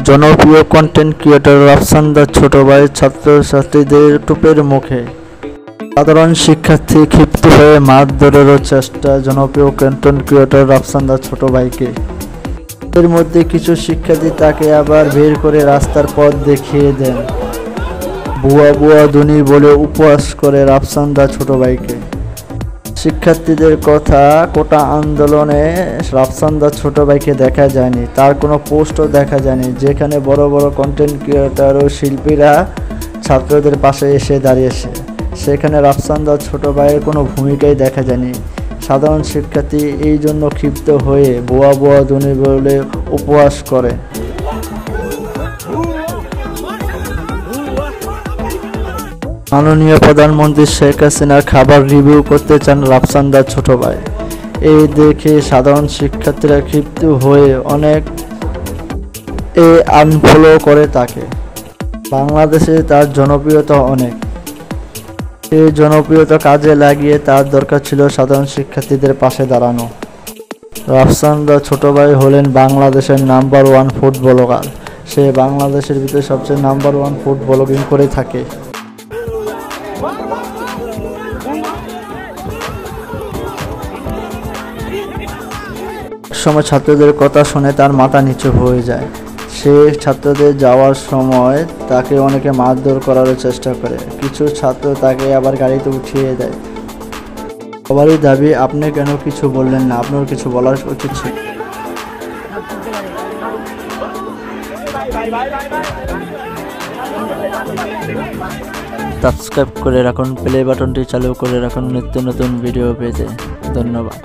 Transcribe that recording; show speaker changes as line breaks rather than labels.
জনপ্রিয় content creator রাফসানদার ছোট ভাই ছাত্রছাত্রীদের টুপের মুখে। সাধারণ শিক্ষার্থী ক্ষিপ্ত হয়ে মারধরেরও চেষ্টা জনপ্রিয় কন্টেন্ট ক্রিয়েটর রাফসানদার ছোট ভাইকে। এর মধ্যে কিছু শিক্ষার্থী তাকে আবার বের করে রাস্তার পথ দেখিয়ে দেন। বুয়া বুয়া ধ্বনি বলে উপহাস করে রাফসানদার ছোট ভাইকে। শিক্ষার্থীদের কথা কোটা আন্দোলনে রাফসানদার ছোট ভাইকে দেখা যায়নি, তার কোনো পোস্টও দেখা যায়নি যেখানে বড় বড় কন্টেন্ট ক্রিয়েটর ও শিল্পীরা ছাত্রদের পাশে এসে দাঁড়িয়েছে। সেখানে রাফসানদার ছোট ভাইয়ের কোনো ভূমিকাই দেখা যায়নি। সাধারণ শিক্ষার্থী এই জন্য ক্ষিপ্ত হয়ে বুয়া বুয়া ধ্বনি বলে উপহাস করে। মাননীয় প্রধানমন্ত্রী শেখ হাসিনার খাবার রিভিউ করতে চান রাফসানদার ছোট ভাই। এই দেখে সাধারণ শিক্ষার্থীরা ক্ষিপ্ত হয়ে অনেক আনফলো করে তাকে। বাংলাদেশে তার জনপ্রিয়তা অনেক। এই জনপ্রিয়তা কাজে লাগিয়ে তার দরকার ছিল সাধারণ শিক্ষার্থীদের পাশে দাঁড়ানো। রাফসানদার ছোট ভাই হলেন বাংলাদেশের নাম্বার 1 ফুড ব্লগার। সে বাংলাদেশের ভিতরে সবচেয়ে নাম্বার 1 ফুড ব্লগিং করে থাকে। সময় ছাত্রদের কথা শুনে তার মাথা নিচু হয়ে যায়। সে ছাত্রদের যাওয়ার সময় তাকে অনেকে মারধর করার চেষ্টা করে। কিছু ছাত্র তাকে আবার গাড়িতে উঠিয়ে দেয়। সবারই দাবি, আপনি কেন কিছু বললেন না? আপনার কিছু বলার উচিত ছিল। সাবস্ক্রাইব করে রাখুন, প্লে বাটনটি চালু করে রাখুন নিত্য নতুন ভিডিও পেতে। ধন্যবাদ।